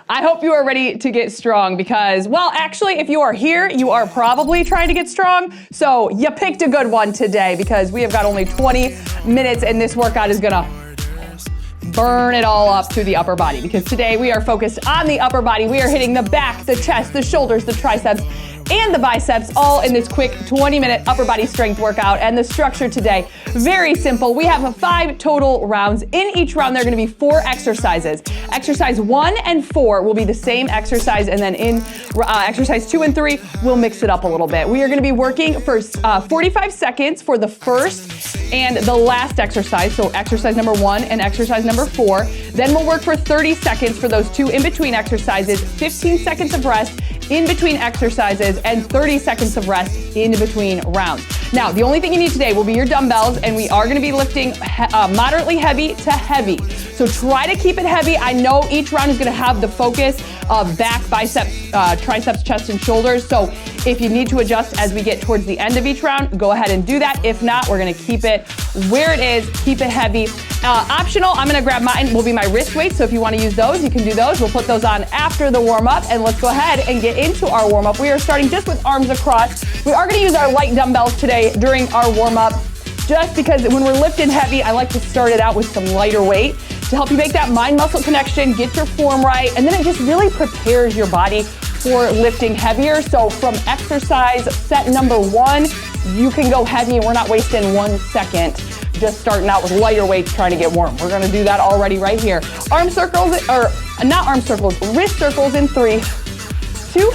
I hope you are ready to get strong because, well, actually, if you are here, you are probably trying to get strong. So you picked a good one today because we have got only 20 minutes and this workout is gonna burn it all up through the upper body because today we are focused on the upper body. We are hitting the back, the chest, the shoulders, the triceps, and the biceps all in this quick 20-minute upper body strength workout. And the structure today, very simple. We have 5 total rounds. In each round, there are going to be 4 exercises. Exercise 1 and 4 will be the same exercise, and then in exercise 2 and 3, we'll mix it up a little bit. We are going to be working for 45 seconds for the first and the last exercise, so exercise number 1 and exercise number 4. Then we'll work for 30 seconds for those 2 in-between exercises, 15 seconds of rest in between exercises, and 30 seconds of rest in between rounds. Now, the only thing you need today will be your dumbbells, and we are going to be lifting moderately heavy to heavy. So try to keep it heavy. I know each round is going to have the focus of back, biceps, triceps, chest, and shoulders. So if you need to adjust as we get towards the end of each round, go ahead and do that. If not, we're going to keep it where it is, keep it heavy. Optional, I'm going to grab mine, will be my wrist weights. So if you want to use those, you can do those. We'll put those on after the warm-up, and let's go ahead and get into our warm-up. We are starting just with arms across. We are going to use our light dumbbells today during our warm-up, just because when we're lifting heavy, I like to start it out with some lighter weight to help you make that mind-muscle connection, get your form right, and then it just really prepares your body for lifting heavier. So from exercise set number 1, you can go heavy, and we're not wasting 1 second just starting out with lighter weights trying to get warm. We're gonna do that already right here. Arm circles, or not arm circles, wrist circles in 3, 2,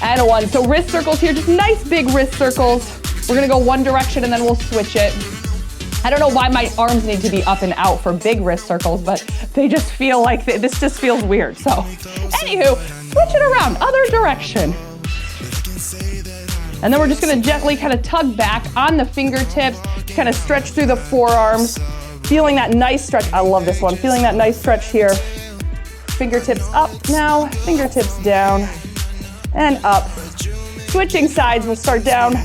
and 1. So wrist circles here, just nice big wrist circles. We're gonna go one direction and then we'll switch it. I don't know why my arms need to be up and out for big wrist circles, but they just feel like, this just feels weird. So, anywho, switch it around, other direction. And then we're just gonna gently kind of tug back on the fingertips, kind of stretch through the forearms, feeling that nice stretch. I love this one, feeling that nice stretch here. Fingertips up now, fingertips down, and up. Switching sides, we'll start down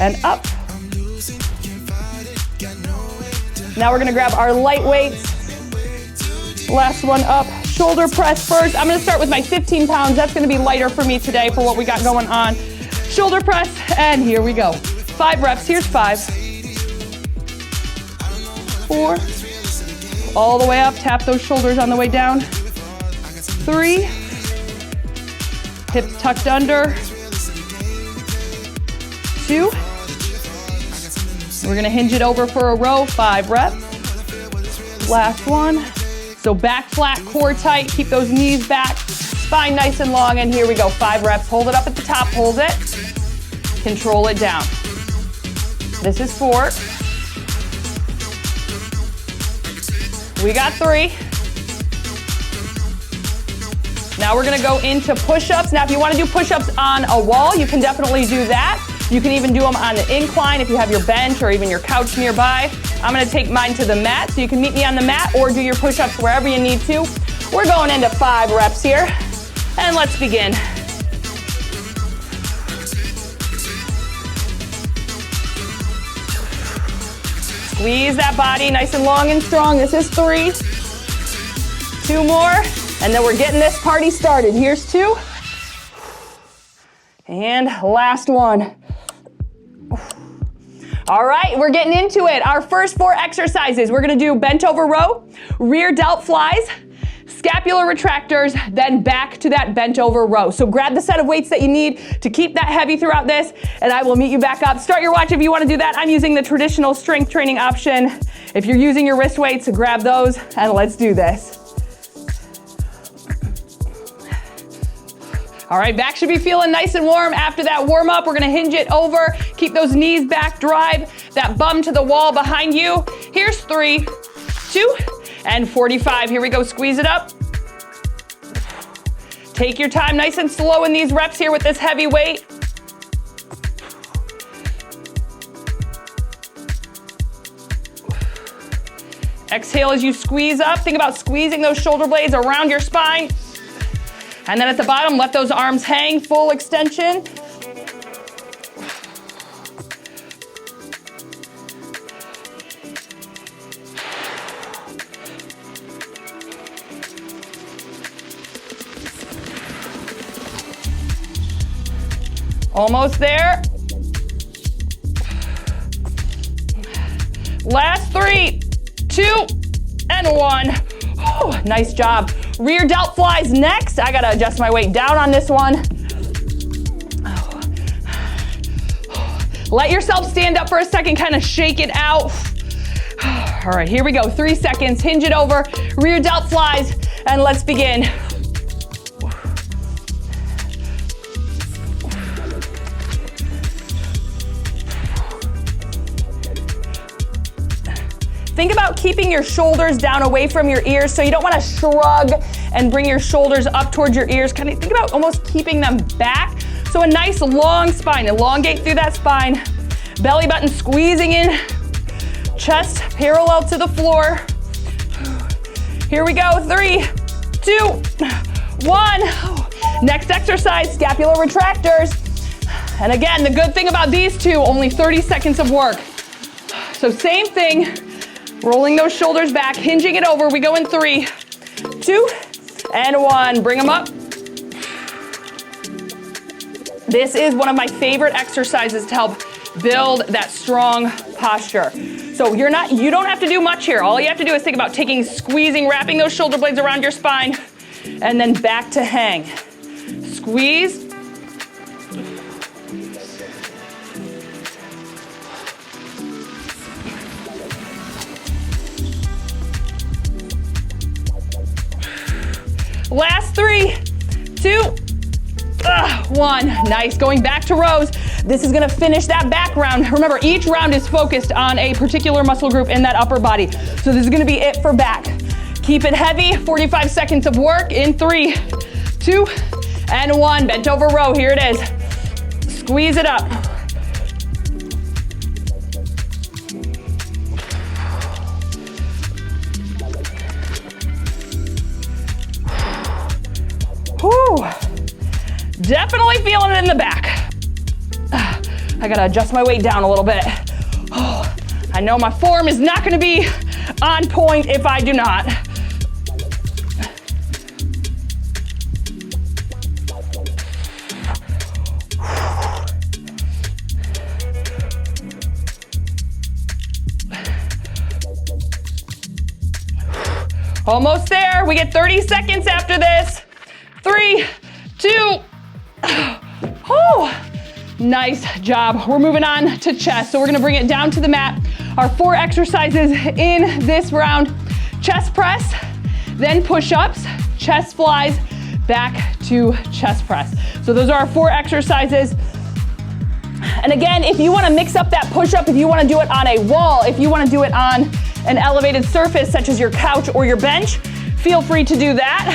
and up. Now we're gonna grab our light weights. Last one up, shoulder press first. I'm gonna start with my 15 pounds. That's gonna be lighter for me today for what we got going on. Shoulder press, and here we go. 5 reps, here's 5. 4, all the way up, tap those shoulders on the way down. 3, hips tucked under. 2, we're gonna hinge it over for a row, 5 reps. Last one. So back flat, core tight, keep those knees back, spine nice and long, and here we go, 5 reps. Hold it up at the top, hold it. Control it down. This is 4. We got 3. Now we're gonna go into push-ups. Now if you wanna do push-ups on a wall, you can definitely do that. You can even do them on the incline if you have your bench or even your couch nearby. I'm gonna take mine to the mat, so you can meet me on the mat or do your push-ups wherever you need to. We're going into 5 reps here, and let's begin. Squeeze that body nice and long and strong. This is 3. 2 more, and then we're getting this party started. Here's 2. And last one. All right, we're getting into it. Our first 4 exercises. We're gonna do bent over row, rear delt flies, scapular retractors, then back to that bent over row. So grab the set of weights that you need to keep that heavy throughout this, and I will meet you back up. Start your watch if you wanna do that. I'm using the traditional strength training option. If you're using your wrist weights, grab those, and let's do this. All right, back should be feeling nice and warm. After that warm up, we're gonna hinge it over, keep those knees back, drive that bum to the wall behind you. Here's 3, 2, and 45. Here we go, squeeze it up. Take your time, nice and slow in these reps here with this heavy weight. Exhale as you squeeze up. Think about squeezing those shoulder blades around your spine. And then at the bottom, let those arms hang, full extension. Almost there. Last 3, 2, and 1. Oh, nice job. Rear delt flies next. I gotta adjust my weight down on this one. Let yourself stand up for a second, kind of shake it out. All right, here we go. 3 seconds, hinge it over, rear delt flies, and let's begin. Think about keeping your shoulders down away from your ears, so you don't want to shrug and bring your shoulders up towards your ears. Kind of think about almost keeping them back. So a nice long spine, elongate through that spine. Belly button squeezing in, chest parallel to the floor. Here we go, 3, 2, 1. Next exercise, scapular retractors. And again, the good thing about these two, only 30 seconds of work. So same thing, rolling those shoulders back, hinging it over. We go in 3, 2, and 1. Bring them up. This is one of my favorite exercises to help build that strong posture. So you don't have to do much here. All you have to do is think about squeezing, wrapping those shoulder blades around your spine, and then back to hang. Squeeze. Last 3, 2, 1. Nice. Going back to rows. This is going to finish that back round. Remember, each round is focused on a particular muscle group in that upper body. So this is going to be it for back. Keep it heavy. 45 seconds of work in 3, 2, and 1. Bent over row. Here it is. Squeeze it up. Whew. Definitely feeling it in the back. I gotta adjust my weight down a little bit. Oh, I know my form is not gonna be on point if I do not. Almost there. We get 30 seconds after this. 3, 2, oh, nice job. We're moving on to chest. So we're gonna bring it down to the mat. Our 4 exercises in this round: chest press, then push-ups, chest flies, back to chest press. So those are our 4 exercises. And again, if you wanna mix up that push-up, if you wanna do it on a wall, if you wanna do it on an elevated surface such as your couch or your bench, feel free to do that.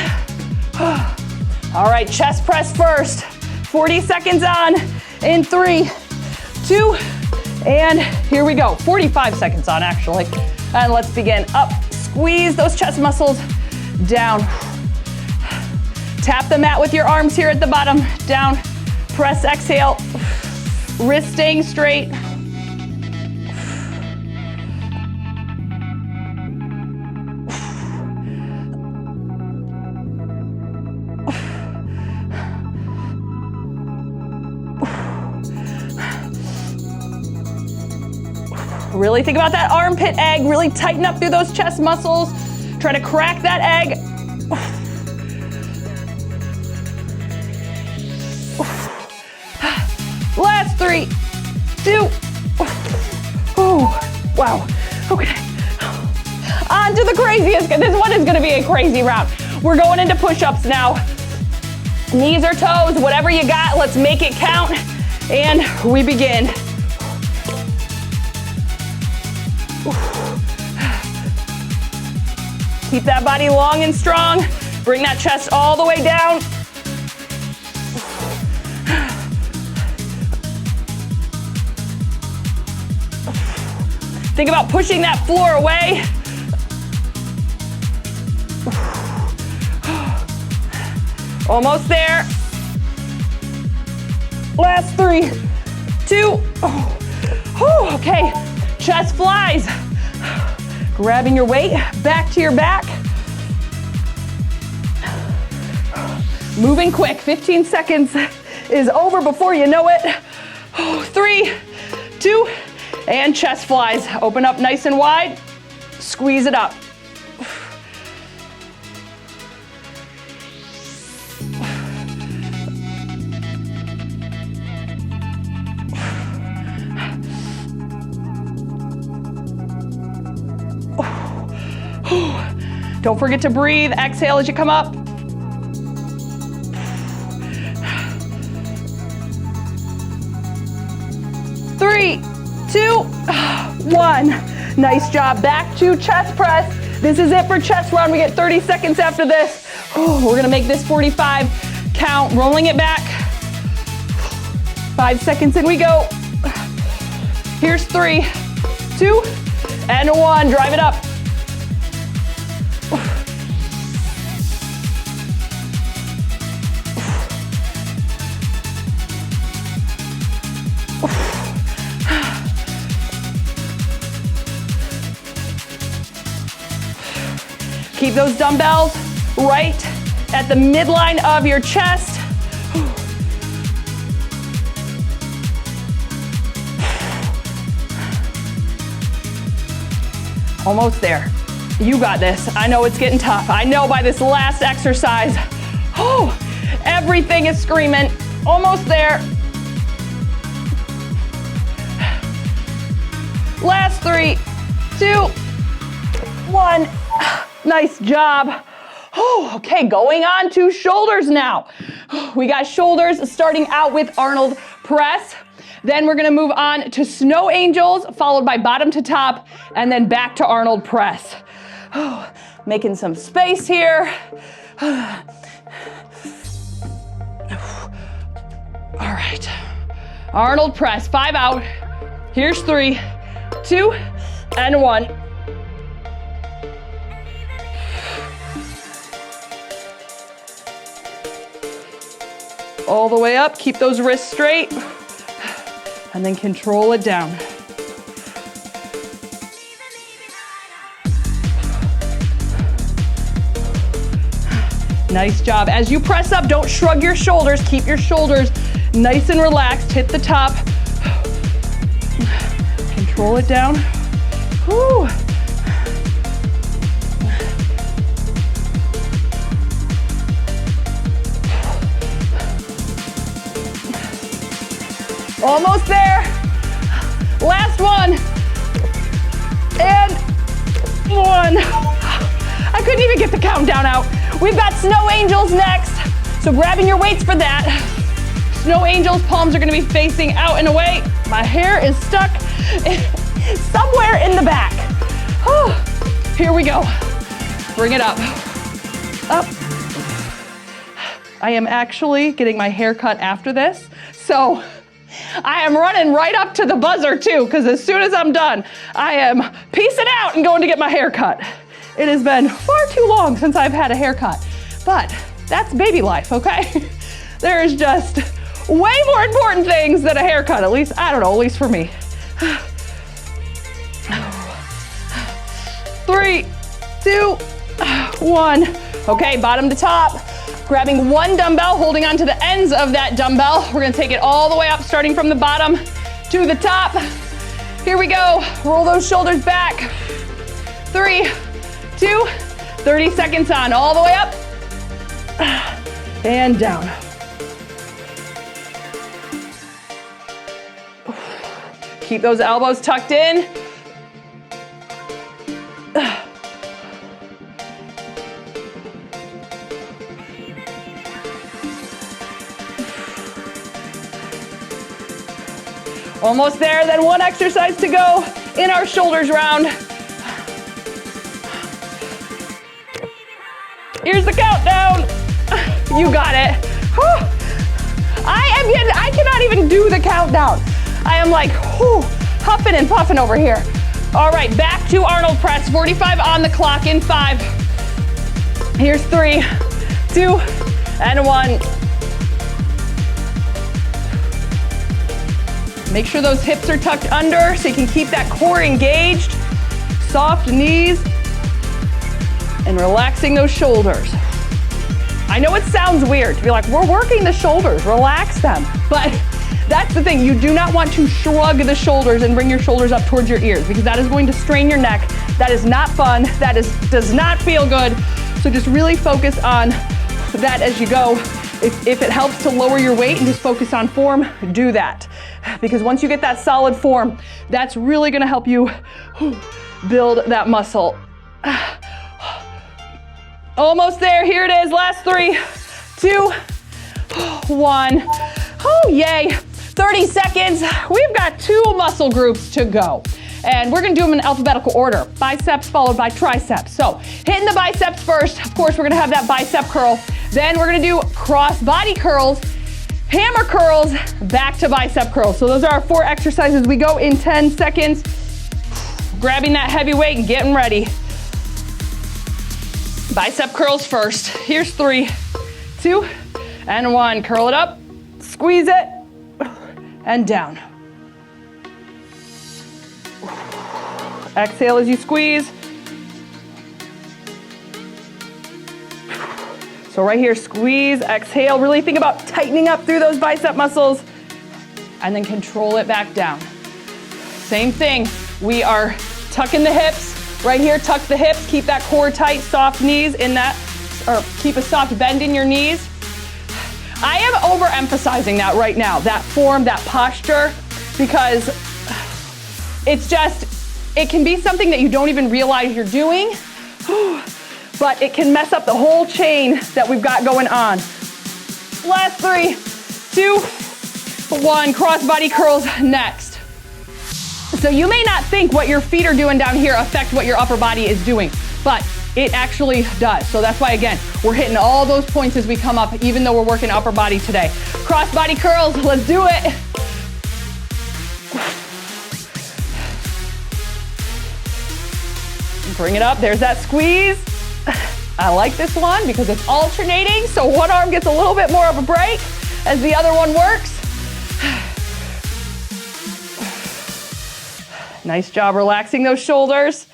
All right, chest press first. 40 seconds on in 3, 2, and here we go. 45 seconds on, actually. And let's begin. Up, squeeze those chest muscles, down. Tap the mat with your arms here at the bottom, down. Press, exhale. Wrist staying straight. Really think about that armpit egg. Really tighten up through those chest muscles. Try to crack that egg. Last 3, 2. Oh, wow. Okay. On to the craziest. This one is going to be a crazy round. We're going into push-ups now. Knees or toes, whatever you got. Let's make it count. And we begin. Keep that body long and strong. Bring that chest all the way down. Think about pushing that floor away. Almost there. Last 3, 2. Oh, okay. Chest flies. Grabbing your weight, back to your back. Moving quick, 15 seconds is over before you know it. 3, 2, and chest flies. Open up nice and wide. Squeeze it up. Don't forget to breathe. Exhale as you come up. Three, 2, 1. Nice job. Back to chest press. This is it for chest run. We get 30 seconds after this. We're gonna make this 45 count. Rolling it back. 5 seconds in we go. Here's 3, 2, and 1. Drive it up. Keep those dumbbells right at the midline of your chest. Almost there. You got this. I know it's getting tough. I know by this last exercise, everything is screaming. Almost there. Last 3, 2, 1. Nice job. Okay, going on to shoulders now. We got shoulders starting out with Arnold press. Then we're gonna move on to snow angels, followed by bottom to top, and then back to Arnold press. Making some space here. All right. Arnold press, 5 out. Here's 3, 2, and 1. All the way up, keep those wrists straight, and then control it down. Nice job. As you press up, don't shrug your shoulders. Keep your shoulders nice and relaxed. Hit the top. Control it down. Whew. Almost there. Last one. And 1. I couldn't even get the countdown out. We've got snow angels next. So grabbing your weights for that. Snow angels, palms are gonna be facing out and away. My hair is stuck somewhere in the back. Here we go. Bring it up. Up. I am actually getting my hair cut after this. So I am running right up to the buzzer too, because as soon as I'm done, I am peacing out and going to get my hair cut. It has been far too long since I've had a haircut, but that's baby life, okay? There is just way more important things than a haircut, at least, I don't know, at least for me. 3, 2, 1. Okay, bottom to top. Grabbing 1 dumbbell, holding on to the ends of that dumbbell. We're gonna take it all the way up, starting from the bottom to the top. Here we go. Roll those shoulders back. 3, 2, 30 seconds on. All the way up and down. Keep those elbows tucked in. Almost there, then 1 exercise to go in our shoulders round. Here's the countdown. You got it. I cannot even do the countdown. I am like, huffing and puffing over here. All right, back to Arnold press, 45 on the clock in 5. Here's 3, 2, and 1. Make sure those hips are tucked under so you can keep that core engaged. Soft knees and relaxing those shoulders. I know it sounds weird to be like, we're working the shoulders, relax them. But that's the thing, you do not want to shrug the shoulders and bring your shoulders up towards your ears because that is going to strain your neck. That is not fun, does not feel good. So just really focus on that as you go. If it helps to lower your weight and just focus on form, do that. Because once you get that solid form, that's really gonna help you build that muscle. Almost there, here it is, last 3, 2, 1. Oh, yay, 30 seconds. We've got 2 muscle groups to go. And we're gonna do them in alphabetical order. Biceps followed by triceps. So hitting the biceps first. Of course, we're gonna have that bicep curl. Then we're gonna do cross-body curls, hammer curls, back to bicep curls. So those are our 4 exercises. We go in 10 seconds. Grabbing that heavy weight and getting ready. Bicep curls first. Here's 3, 2, and 1. Curl it up, squeeze it, and down. Exhale as you squeeze. So right here, squeeze, exhale. Really think about tightening up through those bicep muscles, and then control it back down. Same thing. We are tucking the hips. Right here, tuck the hips, keep that core tight, soft knees in that, or keep a soft bend in your knees. I am overemphasizing that right now, that form, that posture, because it can be something that you don't even realize you're doing, but it can mess up the whole chain that we've got going on. Last 3, 2, 1, crossbody curls next. So you may not think what your feet are doing down here affect what your upper body is doing, but it actually does. So that's why, again, we're hitting all those points as we come up, even though we're working upper body today. Crossbody curls, let's do it. Bring it up, there's that squeeze. I like this one because it's alternating, so one arm gets a little bit more of a break as the other one works. Nice job relaxing those shoulders.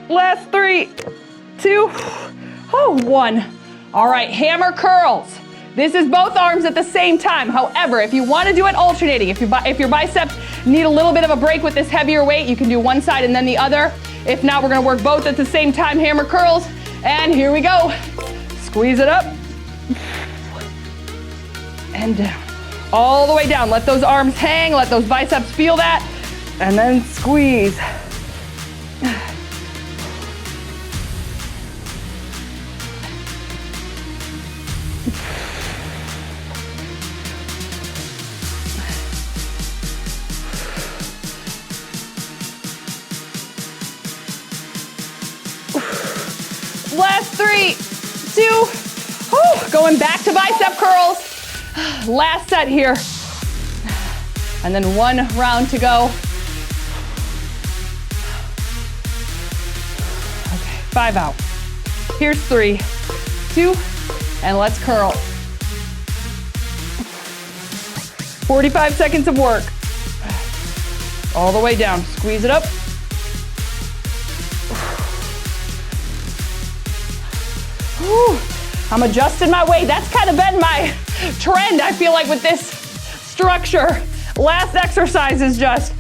Last 3, 2, 1. All right, hammer curls. This is both arms at the same time. However, if you want to do it alternating, if your biceps need a little bit of a break with this heavier weight, you can do one side and then the other. If not, we're going to work both at the same time, hammer curls. And here we go. Squeeze it up. And down, all the way down. Let those arms hang, let those biceps feel that, and then squeeze. Last 3, 2, going back to bicep curls. Last set here. And then 1 round to go. Okay, 5 out. Here's 3, 2, and let's curl. 45 seconds of work. All the way down, squeeze it up. Whew. I'm adjusting my weight. That's kind of been my trend, I feel like, with this structure. Last exercise is just,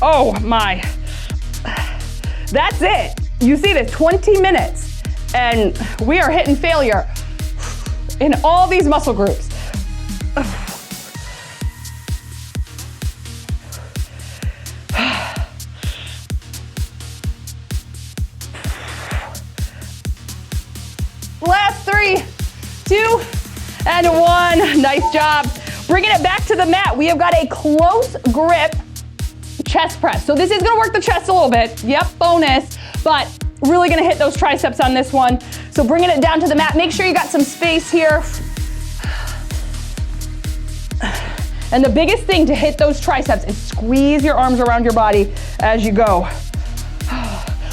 oh my. That's it. You see this, 20 minutes, and we are hitting failure in all these muscle groups. Last 3, 2, and 1. Nice job. Bringing it back to the mat, we have got a close grip chest press. So this is gonna work the chest a little bit. Yep, bonus, but really gonna hit those triceps on this one. So bringing it down to the mat, make sure you got some space here. And the biggest thing to hit those triceps is squeeze your arms around your body as you go.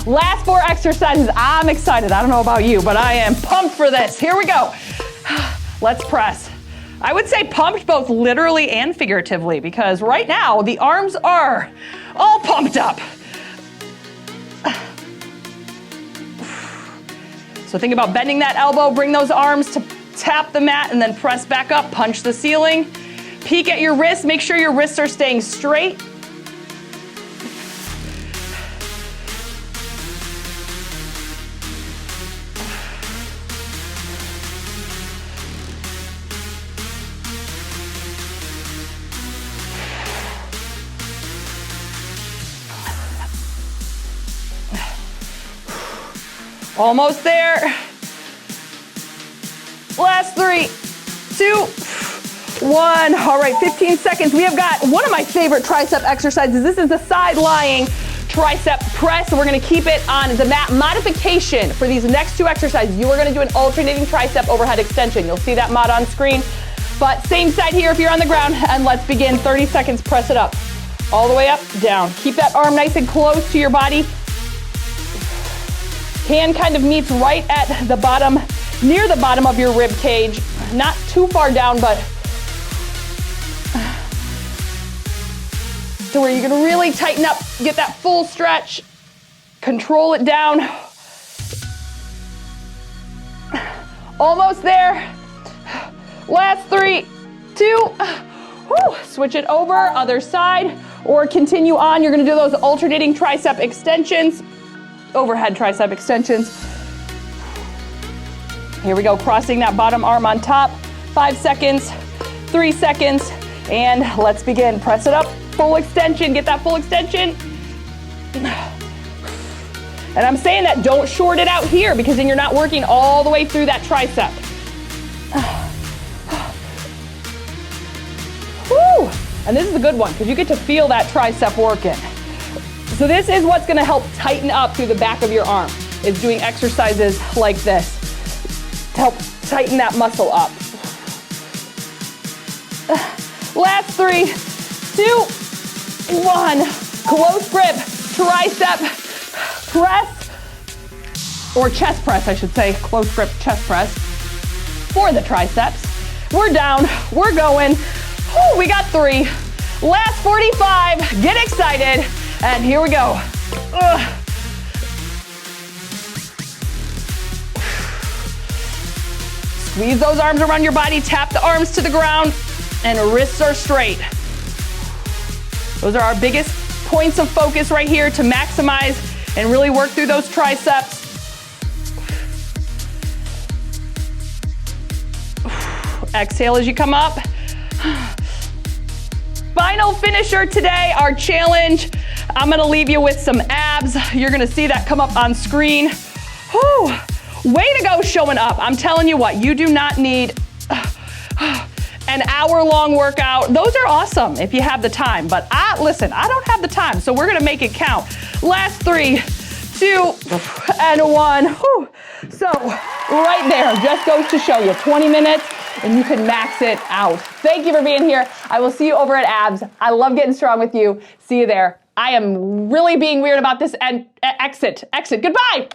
Last 4 exercises. I'm excited. I don't know about you, but I am pumped for this. Here we go. Let's press. I would say pumped both literally and figuratively, because right now the arms are all pumped up. So think about bending that elbow, bring those arms to tap the mat, and then press back up, punch the ceiling. Peek at your wrists, make sure your wrists are staying straight. Almost there. Last 3, 2, 1. All right, 15 seconds. We have got one of my favorite tricep exercises. This is the side lying tricep press. We're gonna keep it on the mat. Modification for these next 2 exercises, you are gonna do an alternating tricep overhead extension. You'll see that mod on screen. But same side here if you're on the ground, and let's begin. 30 seconds, press it up. All the way up, down. Keep that arm nice and close to your body. Hand kind of meets right at the bottom, near the bottom of your rib cage. Not too far down, but to where you can really tighten up, get that full stretch, control it down. Almost there. Last 3, 2, switch it over, other side, or continue on. You're gonna do those alternating tricep extensions. Overhead tricep extensions. Here we go, crossing that bottom arm on top. 5 seconds, 3 seconds, and let's begin. Press it up, full extension, get that full extension. And I'm saying that don't short it out here because then you're not working all the way through that tricep. Woo! And this is a good one because you get to feel that tricep working. So this is what's gonna help tighten up through the back of your arm, is doing exercises like this to help tighten that muscle up. Last 3, 2, 1. Close grip, tricep press, or chest press, I should say. Close grip chest press for the triceps. We're down, we're going. Whew, we got 3. Last 45, get excited. And here we go. Squeeze those arms around your body, tap the arms to the ground, and wrists are straight. Those are our biggest points of focus right here to maximize and really work through those triceps. Exhale as you come up. Final finisher today, our challenge. I'm gonna leave you with some abs. You're gonna see that come up on screen. Whew. Way to go showing up. I'm telling you what, you do not need an hour-long workout. Those are awesome if you have the time, but listen, I don't have the time, so we're gonna make it count. Last 3, 2, and 1. Whew. So right there, just goes to show you 20 minutes and you can max it out. Thank you for being here. I will see you over at Abs. I love getting strong with you. See you there. I am really being weird about this and exit. Goodbye.